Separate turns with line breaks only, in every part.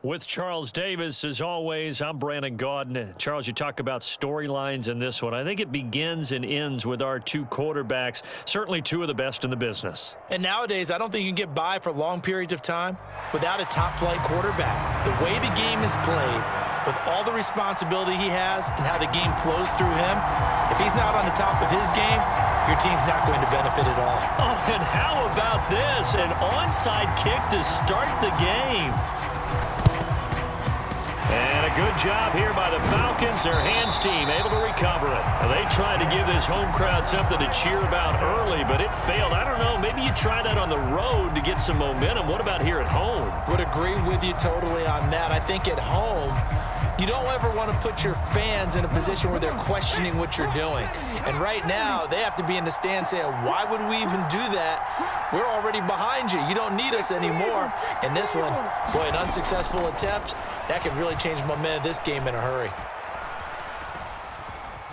With Charles Davis, as always, I'm Brandon Gaudin. Charles, you talk about storylines in this one. I think it begins and ends with our two quarterbacks, certainly two of the best in the business.
And nowadays, I don't think you can get by for long periods of time without a top-flight quarterback. The way the game is played, with all the responsibility he has and how the game flows through him, if he's not on the top of his game, your team's not going to benefit at all.
Oh, and how about this? An onside kick to start the game. And a good job here by the Falcons. Their hands team able to recover it. They tried to give this home crowd something to cheer about early, but it failed. I don't know, maybe you try that on the road to get some momentum. What about here at home?
Would agree with you totally on that. I think at home, you don't ever want to put your fans in a position where they're questioning what you're doing. And right now, they have to be in the stand saying, why would we even do that? We're already behind you. You don't need us anymore. And this one, boy, an unsuccessful attempt, that could really change the momentum of this game in a hurry.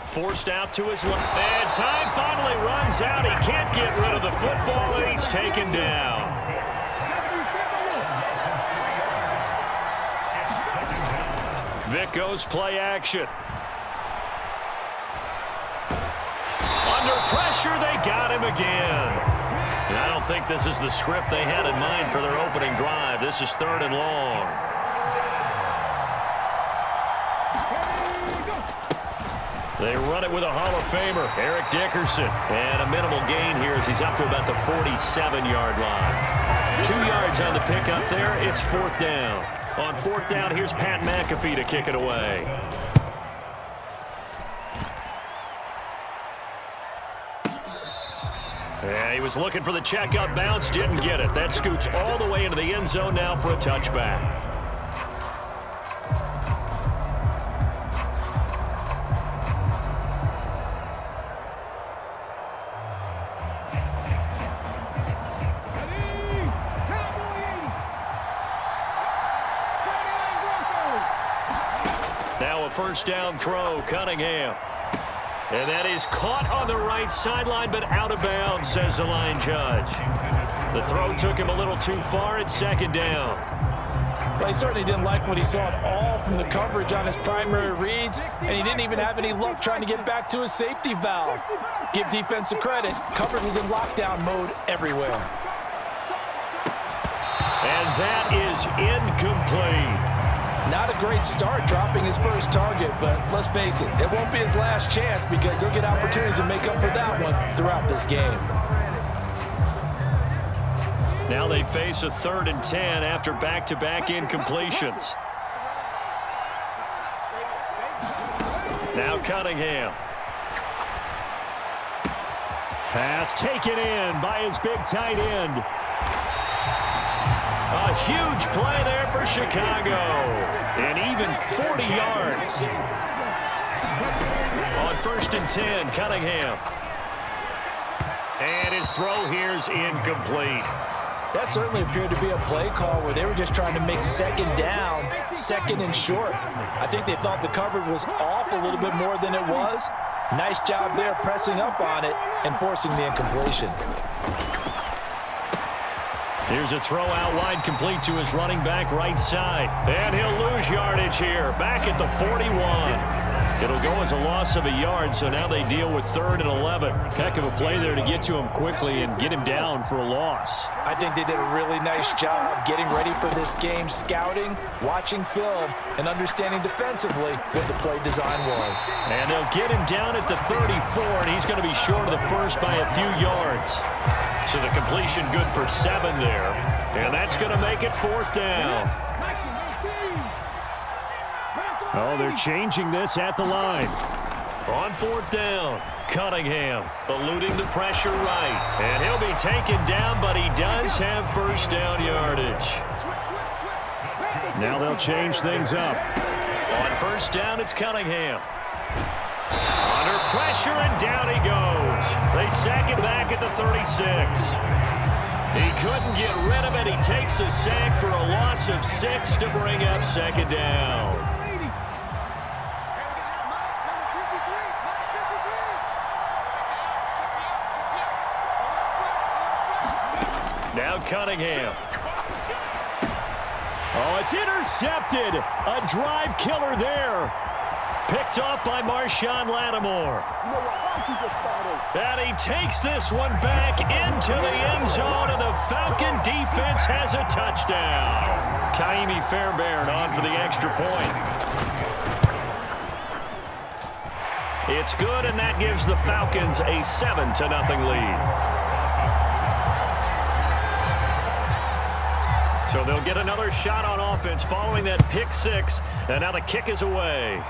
Forced out to his left. And time finally runs out. He can't get rid of the football, and he's taken down. Vic goes play action. Under pressure, they got him again. And I don't think this is the script they had in mind for their opening drive. This is 3rd and long. They run it with a Hall of Famer, Eric Dickerson. And a minimal gain here as he's up to about the 47-yard line. 2 yards on the pickup there. It's 4th down. On 4th down, here's Pat McAfee to kick it away. Yeah, he was looking for the checkup bounce, didn't get it. That scoots all the way into the end zone now for a touchback. Now a 1st down throw, Cunningham. And that is caught on the right sideline, but out of bounds, says the line judge. The throw took him a little too far. It's 2nd down.
Well, he certainly didn't like what he saw at all from the coverage on his primary reads, and he didn't even have any luck trying to get back to his safety valve. Give defense a credit. Coverage was in lockdown mode everywhere.
And that is incomplete.
Not a great start dropping his first target, but let's face it, it won't be his last chance because he'll get opportunities to make up for that one throughout this game.
Now they face a 3rd and 10 after back-to-back incompletions. Now Cunningham. Pass taken in by his big tight end. A huge play there for Chicago. And even 40 yards. On 1st and 10, Cunningham. And his throw here's incomplete.
That certainly appeared to be a play call where they were just trying to make 2nd down, 2nd and short. I think they thought the coverage was off a little bit more than it was. Nice job there pressing up on it and forcing the incompletion.
Here's a throw out wide, complete to his running back right side. And he'll lose yardage here, back at the 41. It'll go as a loss of a yard, so now they deal with 3rd and 11. Heck of a play there to get to him quickly and get him down for a loss.
I think they did a really nice job getting ready for this game, scouting, watching film, and understanding defensively what the play design was.
And they'll get him down at the 34, and he's going to be short of the first by a few yards. So the completion good for 7 there. And that's going to make it 4th down. Oh, they're changing this at the line. On 4th down, Cunningham eluding the pressure right. And he'll be taken down, but he does have 1st down yardage. Now they'll change things up. On 1st down, it's Cunningham. Under pressure, and down he goes. They sack him back at the 36. He couldn't get rid of it. He takes a sack for a loss of 6 to bring up 2nd down. Now Cunningham. Oh, it's intercepted. A drive killer there. Picked off by Marshawn Lattimore. And he takes this one back into the end zone, and the Falcon defense has a touchdown. Kaimi Fairbairn on for the extra point. It's good, and that gives the Falcons a 7-0 lead. So they'll get another shot on offense following that pick six, and now the kick is away.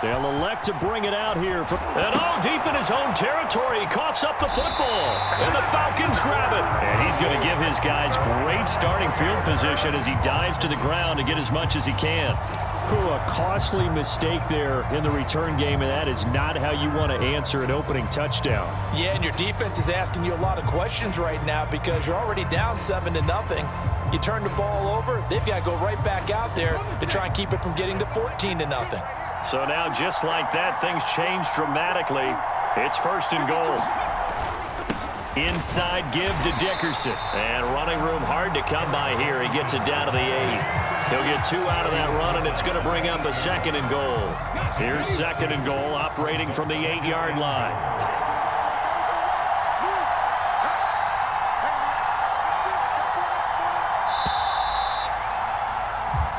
They'll elect to bring it out here. And deep in his own territory, he coughs up the football. And the Falcons grab it. And he's going to give his guys great starting field position as he dives to the ground to get as much as he can. A costly mistake there in the return game, and that is not how you want to answer an opening touchdown.
Yeah, and your defense is asking you a lot of questions right now because you're already down 7-0. You turn the ball over, they've got to go right back out there to try and keep it from getting to 14-0.
So now, just like that, things change dramatically. It's 1st and goal. Inside give to Dickerson. And running room hard to come by here. He gets it down to the 8. He'll get 2 out of that run, and it's going to bring up a 2nd and goal. Here's 2nd and goal, operating from the 8-yard line.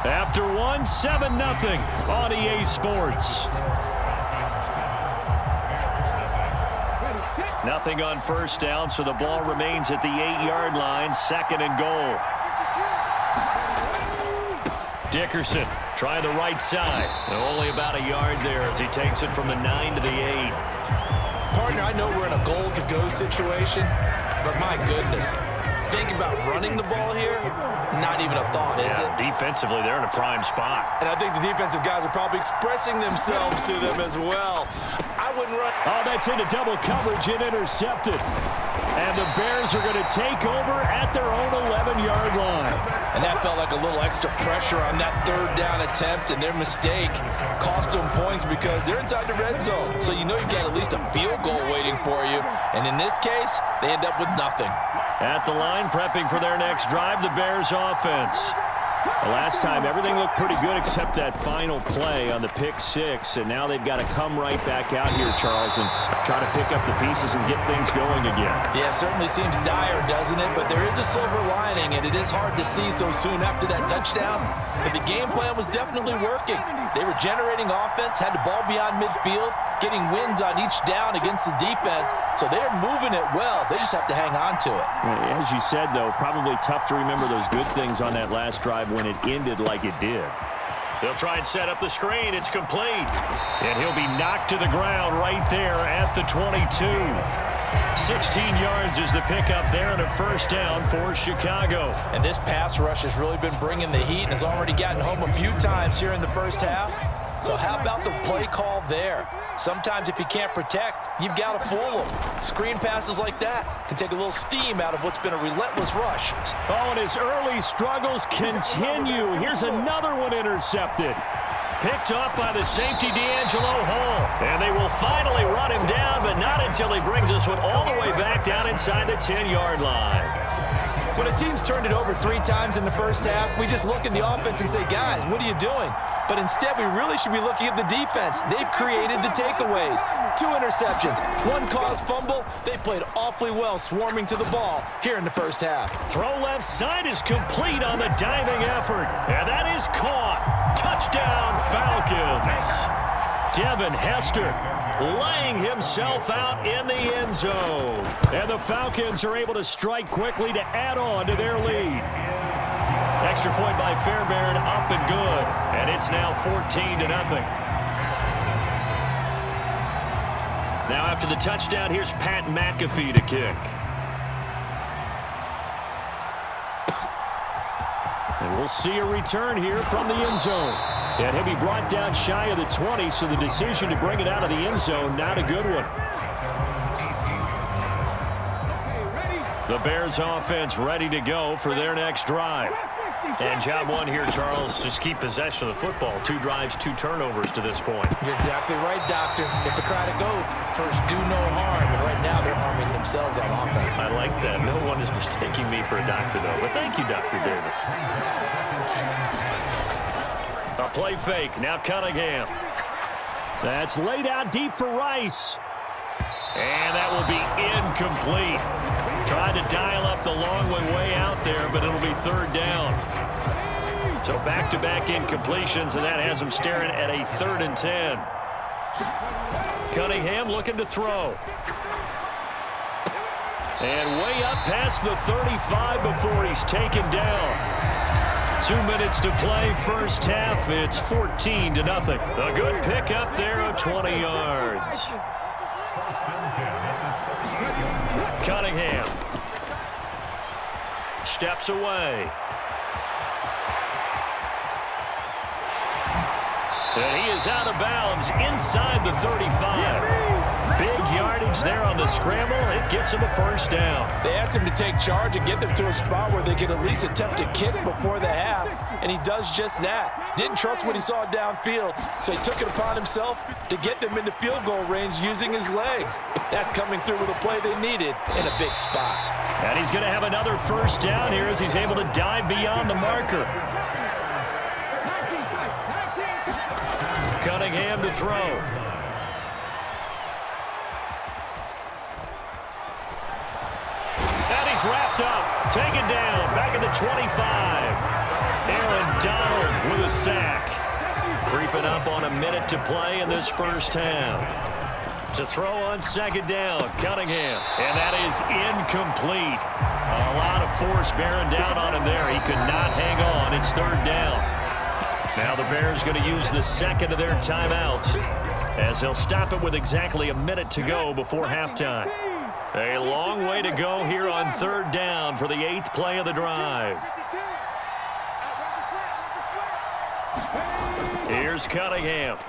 After 7-0 on EA Sports. Nothing on 1st down, so the ball remains at the 8-yard line. 2nd and goal. Dickerson trying the right side. Only about a yard there as he takes it from the 9 to the 8.
Partner, I know we're in a goal-to-go situation, but my goodness, think about running the ball here. Not even a thought, is it?
Defensively, they're in a prime spot.
And I think the defensive guys are probably expressing themselves to them as well. I wouldn't run.
Oh, that's into double coverage and intercepted. And the Bears are going to take over at their own 11-yard line.
And that felt like a little extra pressure on that 3rd down attempt, and their mistake cost them points because they're inside the red zone. So you know you've got at least a field goal waiting for you. And in this case, they end up with nothing.
At the line, prepping for their next drive, the Bears offense. The last time, everything looked pretty good except that final play on the pick six. And now they've got to come right back out here, Charles, and try to pick up the pieces and get things going again.
Yeah, it certainly seems dire, doesn't it? But there is a silver lining, and it is hard to see so soon after that touchdown. But the game plan was definitely working. They were generating offense, had the ball beyond midfield, getting wins on each down against the defense. So they're moving it well. They just have to hang on to it.
As you said, though, probably tough to remember those good things on that last drive when it ended like it did. They'll try and set up the screen. It's complete. And he'll be knocked to the ground right there at the 22. 16 yards is the pickup there and a 1st down for Chicago.
And this pass rush has really been bringing the heat and has already gotten home a few times here in the 1st half. So how about the play call there? Sometimes if you can't protect, you've got to fool them. Screen passes like that can take a little steam out of what's been a relentless rush.
Oh, and his early struggles continue. Here's another one intercepted. Picked off by the safety, D'Angelo Hall. And they will finally run him down, but not until he brings us one all the way back down inside the 10-yard line.
When a team's turned it over 3 times in the 1st half, we just look at the offense and say, guys, what are you doing? But instead, we really should be looking at the defense. They've created the takeaways. 2 interceptions, 1 caused fumble. They played awfully well swarming to the ball here in the 1st half.
Throw left side is complete on the diving effort. And that is caught. Touchdown, Falcons. Devin Hester laying himself out in the end zone. And the Falcons are able to strike quickly to add on to their lead. Extra point by Fairbairn, up and good. And it's now 14-0. Now after the touchdown, here's Pat McAfee to kick. And we'll see a return here from the end zone. And he'll be brought down shy of the 20, so the decision to bring it out of the end zone, not a good one. The Bears offense ready to go for their next drive. And job one here, Charles, just keep possession of the football. 2 drives, 2 turnovers to this point.
You're exactly right, Doctor. Hippocratic oath. First, do no harm. And right now, they're harming themselves on offense.
I like that. No one is mistaking me for a doctor, though. But thank you, Dr. Davis. A play fake. Now Cunningham. That's laid out deep for Rice. And that will be incomplete. Tried to dial up the long way out there, but it'll be 3rd down. So back-to-back incompletions, and that has him staring at a 3rd and 10. Cunningham looking to throw. And way up past the 35 before he's taken down. 2 minutes to play, first half. It's 14-0. A good pickup there of 20 yards. Cunningham steps away. And he is out of bounds inside the 35. Big yardage there on the scramble. It gets him a first down.
They asked him to take charge and get them to a spot where they could at least attempt to kick before the half, and he does just that. Didn't trust what he saw downfield, so he took it upon himself to get them into field goal range using his legs. That's coming through with a play they needed in a big spot.
And he's going to have another first down here as he's able to dive beyond the marker. Cunningham to throw. Wrapped up, taken down, back at the 25. Aaron Donald with a sack. Creeping up on a minute to play in this first half. To throw on 2nd down, Cunningham. And that is incomplete. A lot of force bearing down on him there. He could not hang on. It's 3rd down. Now the Bears going to use the 2nd of their timeouts as they'll stop it with exactly a minute to go before halftime. A long way to go here on 3rd down for the 8th play of the drive. Here's Cunningham.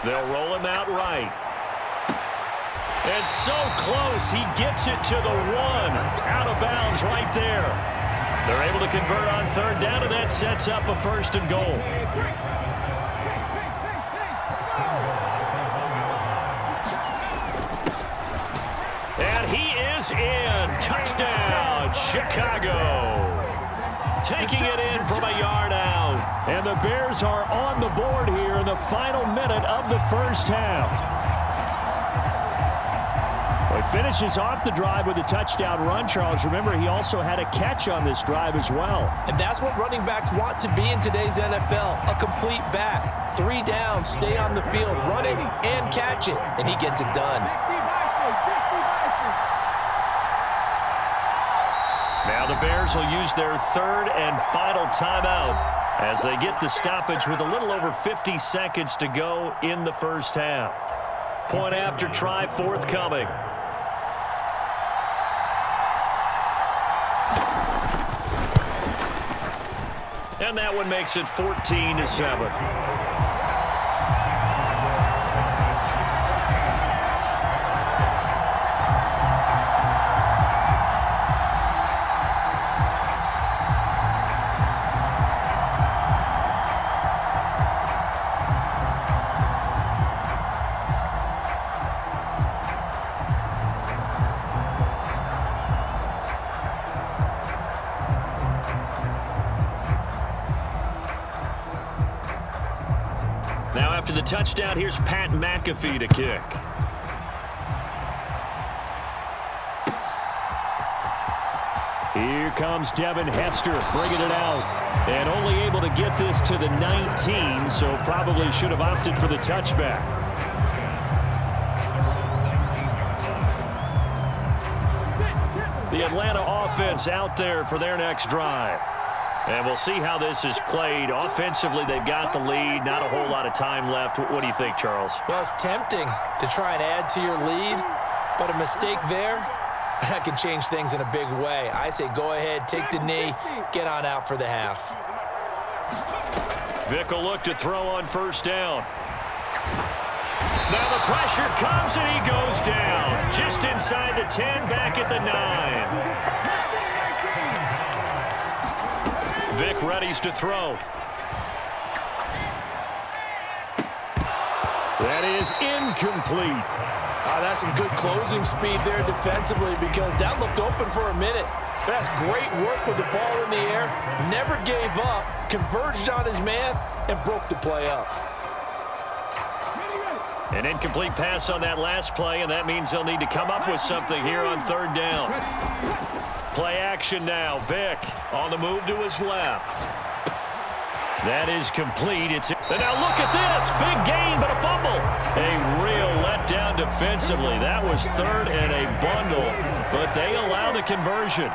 They'll roll him out right. And so close, he gets it to the 1. Out of bounds right there. They're able to convert on 3rd down, and that sets up a 1st and goal. And he is in. Touchdown, Chicago. Taking it in from a yard out. And the Bears are on the board here in the final minute of the first half. Well, he finishes off the drive with a touchdown run, Charles. Remember, he also had a catch on this drive as well.
And that's what running backs want to be in today's NFL, a complete back. 3 down, stay on the field, run it, and catch it. And he gets it done.
Now the Bears will use their 3rd and final timeout as they get the stoppage with a little over 50 seconds to go in the first half. Point after try forthcoming. And that one makes it 14-7. Now after the touchdown, here's Pat McAfee to kick. Here comes Devin Hester bringing it out. And only able to get this to the 19, so probably should have opted for the touchback. The Atlanta offense out there for their next drive. And we'll see how this is played. Offensively, they've got the lead. Not a whole lot of time left. What do you think, Charles?
Well, it's tempting to try and add to your lead, but a mistake there, that can change things in a big way. I say go ahead, take the knee, get on out for the half.
Vick will look to throw on 1st down. Now the pressure comes and he goes down. Just inside the 10, back at the 9. Vic readies to throw. That is incomplete.
That's some good closing speed there defensively because that looked open for a minute. That's great work with the ball in the air. Never gave up, converged on his man, and broke the play up.
An incomplete pass on that last play, and that means they'll need to come up with something here on third down. Play action now. Vic on the move to his left. That is complete. And now look at this. Big gain, but a fumble. A real letdown defensively. That was third and a bundle, but they allow the conversion.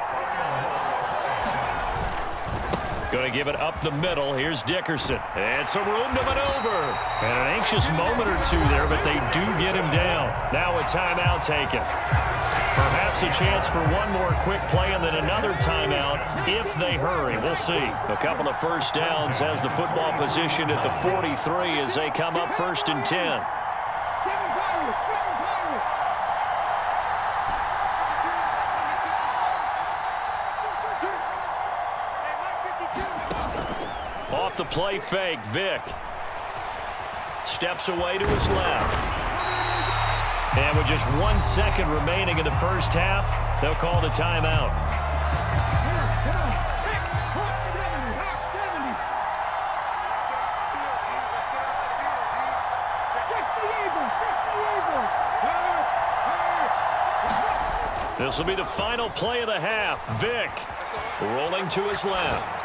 Going to give it up the middle. Here's Dickerson. And some room to maneuver. And an anxious moment or two there, but they do get him down. Now a timeout taken. Perhaps a chance for one more quick play and then another timeout if they hurry. We'll see. A couple of first downs has the football position at the 43 as they come up 1st and 10. Off the play fake, Vic steps away to his left. And with just 1 second remaining in the first half, they'll call the timeout. This will be the final play of the half. Vic rolling to his left.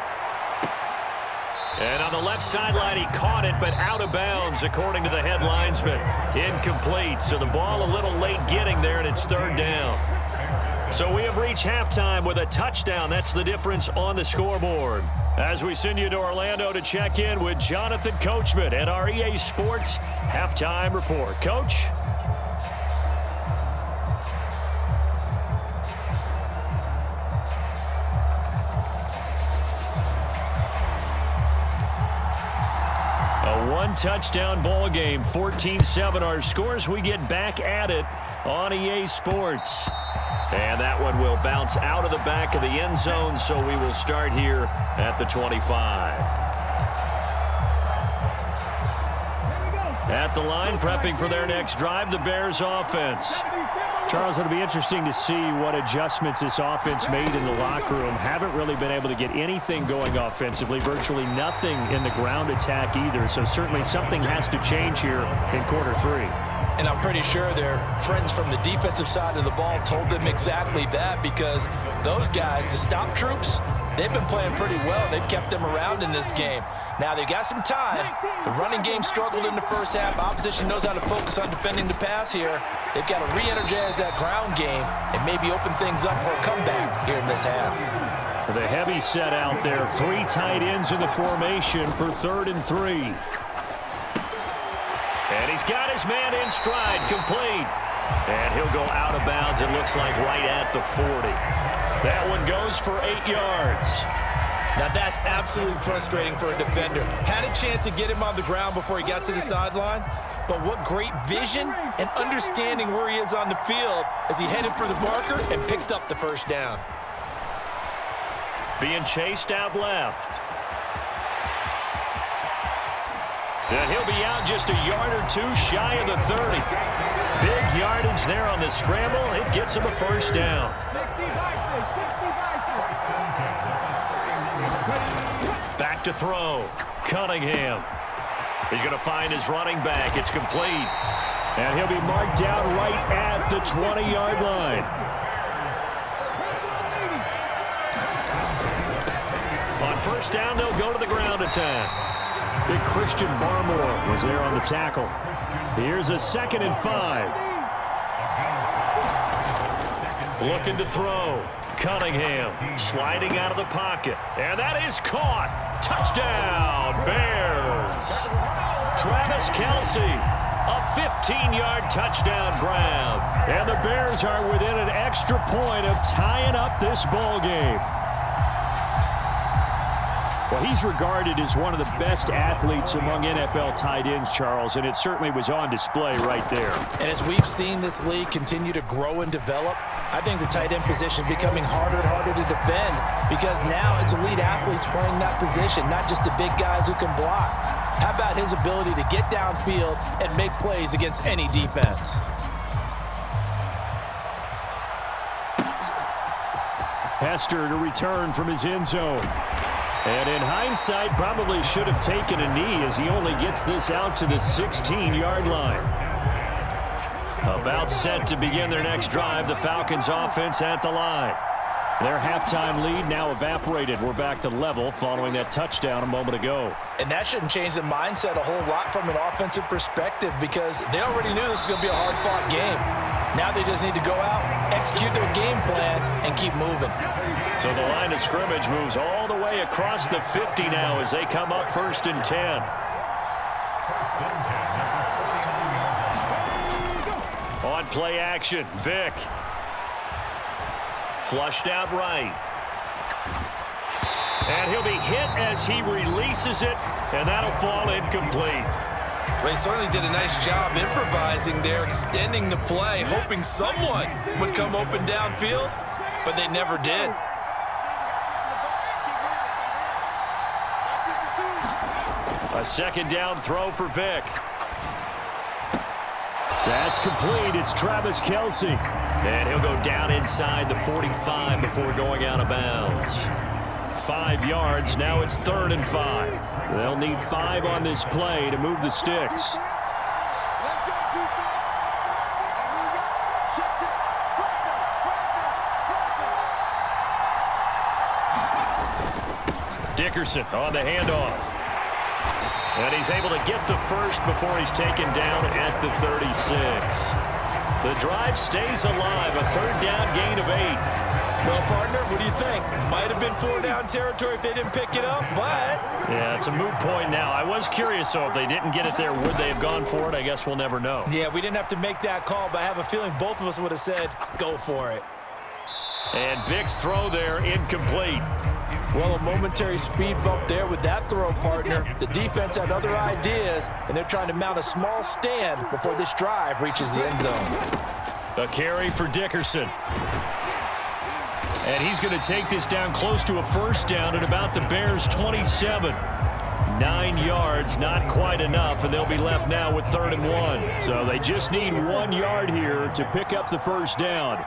And on the left sideline, he caught it, but out of bounds, according to the head linesman. Incomplete, so the ball a little late getting there, and it's third down. So we have reached halftime with a touchdown. That's the difference on the scoreboard. As we send you to Orlando to check in with Jonathan Coachman at our EA Sports Halftime Report. Coach? Touchdown ball game, 14-7 our scores. We get back at it on EA Sports. And that one will bounce out of the back of the end zone, so we will start here at the 25. At the line, prepping for their next drive, the Bears offense. Charles, it'll be interesting to see what adjustments this offense made in the locker room. Haven't really been able to get anything going offensively, virtually nothing in the ground attack either. So certainly something has to change here in quarter 3.
And I'm pretty sure their friends from the defensive side of the ball told them exactly that because those guys, the stop troops, they've been playing pretty well. They've kept them around in this game. Now, they've got some time. The running game struggled in the first half. Opposition knows how to focus on defending the pass here. They've got to re-energize that ground game and maybe open things up for a comeback here in this half.
The heavy set out there. 3 tight ends in the formation for 3rd and 3. And he's got his man in stride, complete. And he'll go out of bounds, it looks like, right at the 40. That one goes for 8 yards.
Now that's absolutely frustrating for a defender. Had a chance to get him on the ground before he got to the sideline, but what great vision and understanding where he is on the field as he headed for the marker and picked up the first down.
Being chased out left. And he'll be out just a yard or 2 shy of the 30. Big yardage there on the scramble. It gets him a first down. Back to throw. Cunningham. He's going to find his running back. It's complete. And he'll be marked down right at the 20-yard line. On first down, they'll go to the ground attack. Big Christian Barmore was there on the tackle. Here's a 2nd and 5. Looking to throw. Cunningham sliding out of the pocket. And that is caught. Touchdown, Bears. Travis Kelce, a 15-yard touchdown grab. And the Bears are within an extra point of tying up this ball game. Well, he's regarded as one of the best athletes among NFL tight ends, Charles, and it certainly was on display right there.
And as we've seen this league continue to grow and develop, I think the tight end position is becoming harder and harder to defend because now it's elite athletes playing that position, not just the big guys who can block. How about his ability to get downfield and make plays against any defense?
Hester to return from his end zone. And in hindsight, probably should have taken a knee as he only gets this out to the 16-yard line. About set to begin their next drive, the Falcons offense at the line. Their halftime lead now evaporated. We're back to level following that touchdown a moment ago.
And that shouldn't change the mindset a whole lot from an offensive perspective because they already knew this was going to be a hard-fought game. Now they just need to go out, execute their game plan, and keep moving.
So the line of scrimmage moves all the way across the 50 now as they come up 1st and 10. On play action, Vick. Flushed out right. And he'll be hit as he releases it, and that'll fall incomplete.
Well, he certainly did a nice job improvising there, extending the play, hoping someone would come open downfield, but they never did.
A 2nd down throw for Vick. That's complete. It's Travis Kelce. And he'll go down inside the 45 before going out of bounds. 5 yards. Now it's 3rd and 5. They'll need 5 on this play to move the sticks. Dickerson on the handoff. And he's able to get the first before he's taken down at the 36. The drive stays alive. A 3rd down gain of 8.
Well, partner, what do you think? Might have been 4-down territory if they didn't pick it up, but...
Yeah, it's a moot point now. I was curious, though, if they didn't get it there, would they have gone for it? I guess we'll never know.
Yeah, we didn't have to make that call, but I have a feeling both of us would have said, go for it.
And Vick's throw there, incomplete.
Well, a momentary speed bump there with that throw, partner. The defense had other ideas, and they're trying to mount a small stand before this drive reaches the end zone.
A carry for Dickerson. And he's going to take this down close to a 1st down at about the Bears' 27. 9 yards, not quite enough, and they'll be left now with 3rd and 1. So they just need 1 yard here to pick up the 1st down.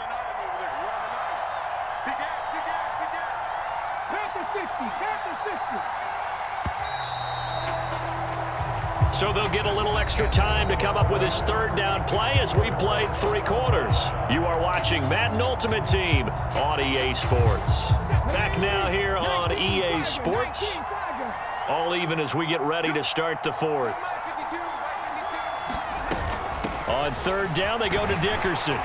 So they'll get a little extra time to come up with his 3rd down play as we've played 3 quarters. You are watching Madden Ultimate Team on EA Sports. Back now here on EA Sports. All even as we get ready to start the 4th. On 3rd down, they go to Dickerson.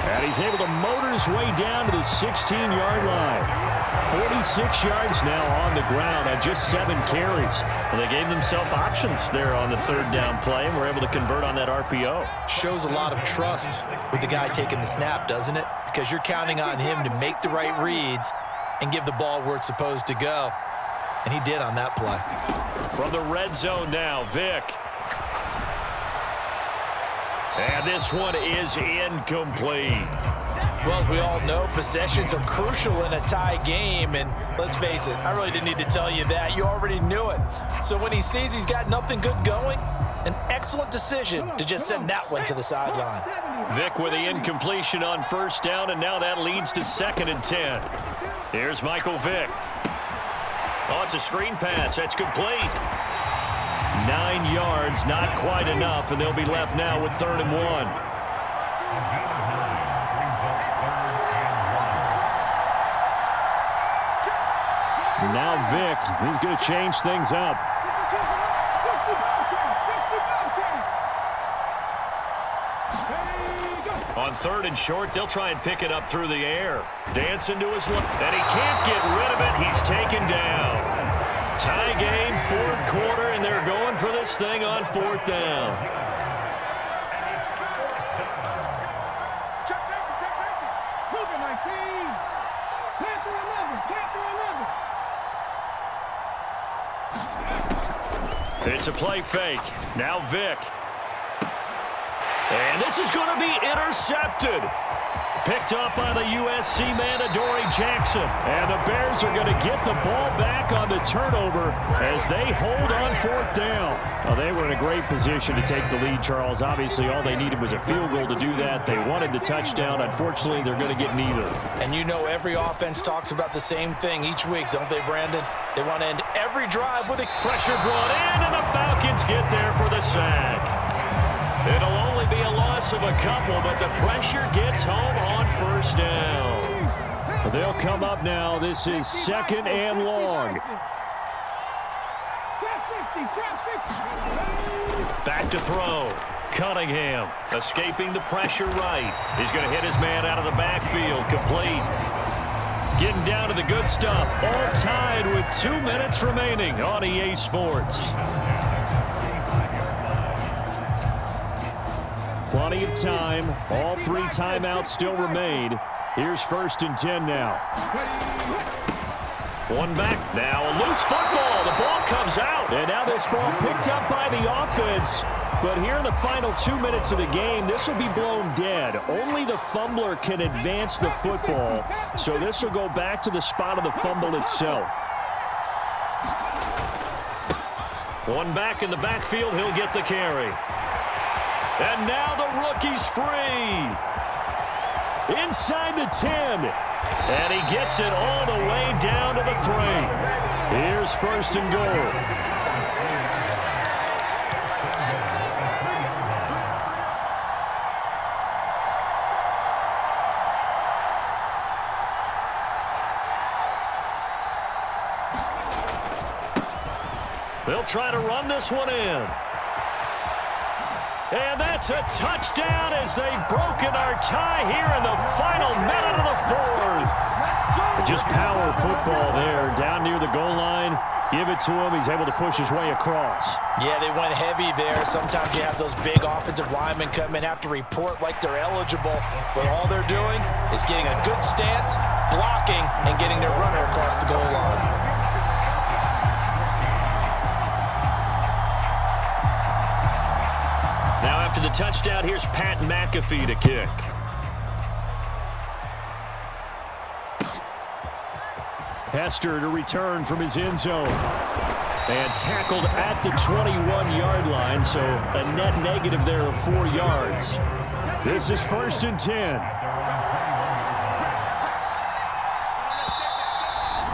And he's able to motor his way down to the 16-yard line. 46 yards now on the ground on just 7 carries. Well, they gave themselves options there on the 3rd down play and were able to convert on that RPO.
Shows a lot of trust with the guy taking the snap, doesn't it? Because you're counting on him to make the right reads and give the ball where it's supposed to go. And he did on that play.
From the red zone now, Vick. And this one is incomplete.
Well, as we all know, possessions are crucial in a tie game, and let's face it, I really didn't need to tell you that. You already knew it. So when he sees he's got nothing good going, an excellent decision to just send that one to the sideline.
Vick with the incompletion on 1st down, and now that leads to 2nd and 10. Here's Michael Vick. Oh, it's a screen pass. That's complete. 9 yards, not quite enough, and they'll be left now with 3rd and 1. Now Vick, he's going to change things up. On 3rd and short, they'll try and pick it up through the air. Dancing to his left, and he can't get rid of it. He's taken down. Tie game, 4th quarter, and they're going for this thing on 4th down. It's a play fake. Now Vic. And this is going to be intercepted. Picked up by the USC man, Adoree Jackson. And the Bears are going to get the ball back on the turnover as they hold on 4th down. Well, they were in a great position to take the lead, Charles. Obviously, all they needed was a field goal to do that. They wanted the touchdown. Unfortunately, they're going to get neither.
And you know every offense talks about the same thing each week, don't they, Brandon? They want to end every drive with a
pressure brought in, and the Falcons get there for the sack. It'll only be a loss of a couple, but the pressure gets home on 1st down. They'll come up now. This is 2nd and long. Back to throw. Cunningham escaping the pressure right. He's going to hit his man out of the backfield. Complete. Getting down to the good stuff. All tied with 2 minutes remaining on EA Sports. Plenty of time. All 3 timeouts still remain. Here's 1st and 10 now. One back. Now a loose football. The ball comes out. And now this ball picked up by the offense. But here in the final 2 minutes of the game, this will be blown dead. Only the fumbler can advance the football. So this will go back to the spot of the fumble itself. One back in the backfield. He'll get the carry. And now the rookie's free. Inside the 10. And he gets it all the way down to the 3. Here's 1st and goal. They'll try to run this one in. And that's a touchdown as they've broken our tie here in the final minute of the 4th. Just power football there, down near the goal line. Give it to him. He's able to push his way across.
Yeah, they went heavy there. Sometimes you have those big offensive linemen come in, have to report like they're eligible. But all they're doing is getting a good stance, blocking, and getting their runner across the goal line.
Now after the touchdown, here's Pat McAfee to kick. Hester to return from his end zone. And tackled at the 21-yard line, so a net negative there of 4 yards. This is 1st and 10.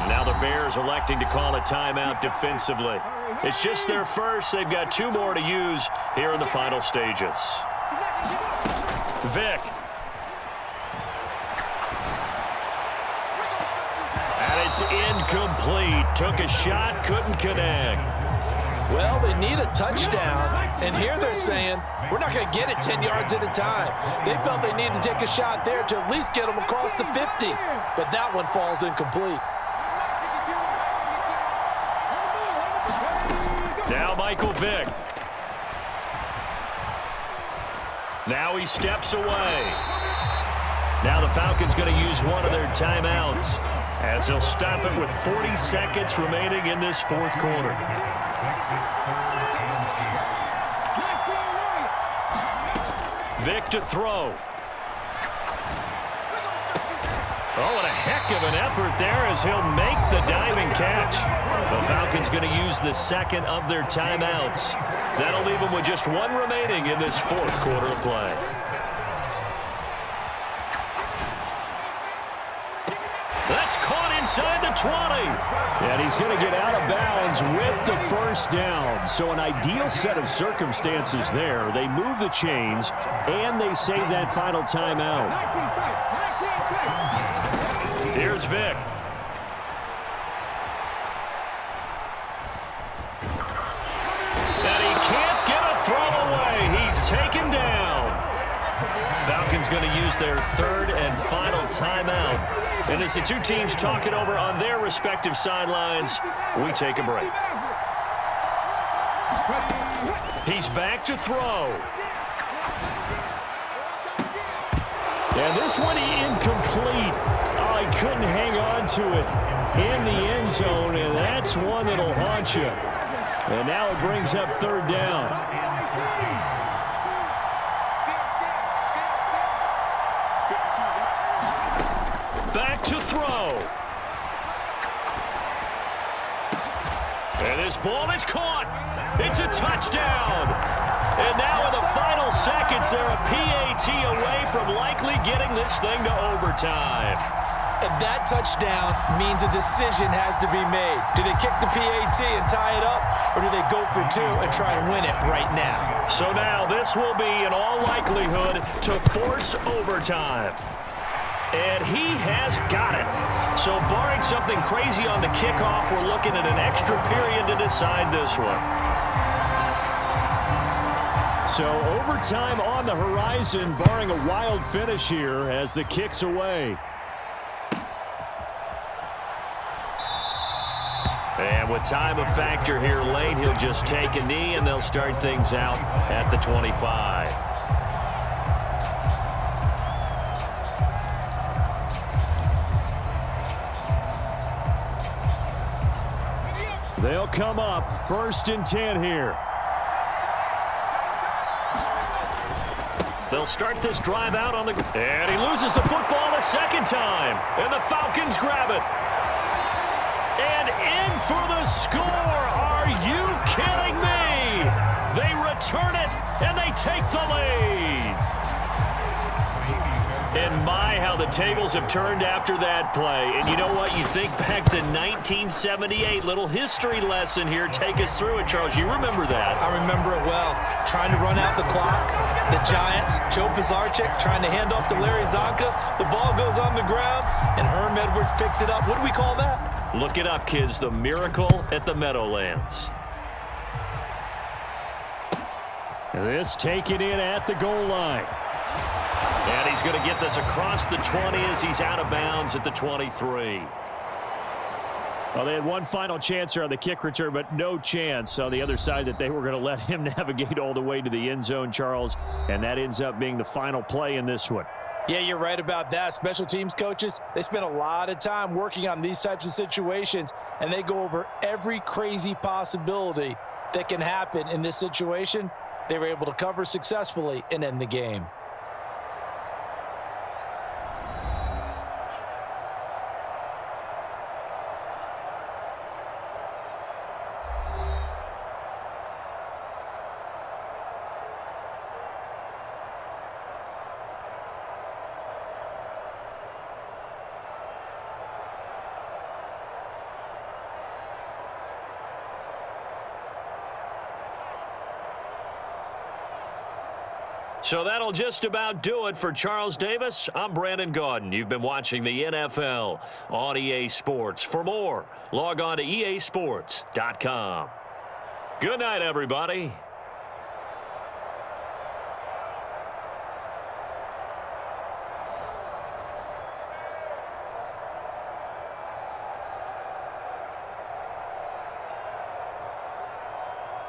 Now the Bears electing to call a timeout defensively. It's just their first. They've got 2 more to use here in the final stages. Vic. And it's incomplete. Took a shot, couldn't connect.
Well, they need a touchdown, and here they're saying, we're not going to get it 10 yards at a time. They felt they needed to take a shot there to at least get them across the 50, but that one falls incomplete.
Now Michael Vick. Now he steps away. Now the Falcons going to use one of their timeouts as they'll stop it with 40 seconds remaining in this 4th quarter. Vick to throw. Oh, and a heck of an effort there as he'll make the diving catch. The Falcons going to use the 2nd of their timeouts. That'll leave them with just 1 remaining in this 4th quarter of play. That's caught inside the 20. And he's going to get out of bounds with the 1st down. So an ideal set of circumstances there. They move the chains, and they save that final timeout. Here's Vic. And he can't get a throw away. He's taken down. Falcons going to use their 3rd and final timeout. And as the 2 teams talk it over on their respective sidelines, we take a break. He's back to throw. And this one incomplete. Oh, he couldn't hang on to it in the end zone, and that's one that'll haunt you. And now it brings up third down. Back to throw. And this ball is caught. It's a touchdown. And now in the final seconds, they're a PAT away from likely getting this thing to overtime.
And that touchdown means a decision has to be made. Do they kick the PAT and tie it up, or do they go for two and try and win it right now?
So now this will be, in all likelihood, to force overtime. And he has got it. So barring something crazy on the kickoff, we're looking at an extra period to decide this one. So overtime on the horizon, barring a wild finish here as the kick's away. And with time a factor here late, he'll just take a knee and they'll start things out at the 25. They'll come up 1st and 10 here. They'll start this drive out on the... And he loses the football a second time. And the Falcons grab it. And in for the score. Are you kidding me? They return it, and they take the lead. And my, how the tables have turned after that play. And you know what? You think back to 1978. Little history lesson here. Take us through it, Charles. You remember that.
I remember it well. Trying to run out the clock. The Giants, Joe Pisarcik trying to hand off to Larry Zonka. The ball goes on the ground, and Herm Edwards picks it up. What do we call that?
Look it up, kids. The miracle at the Meadowlands. This taken in at the goal line. And he's going to get this across the 20 as he's out of bounds at the 23. Well, they had one final chance here on the kick return, but no chance on the other side that they were going to let him navigate all the way to the end zone, Charles. And that ends up being the final play in this one.
Yeah, you're right about that. Special teams coaches, they spend a lot of time working on these types of situations, and they go over every crazy possibility that can happen in this situation. They were able to cover successfully and end the game.
So that'll just about do it for Charles Davis. I'm Brandon Gaudin. You've been watching the NFL on EA Sports. For more, log on to easports.com. Good night, everybody.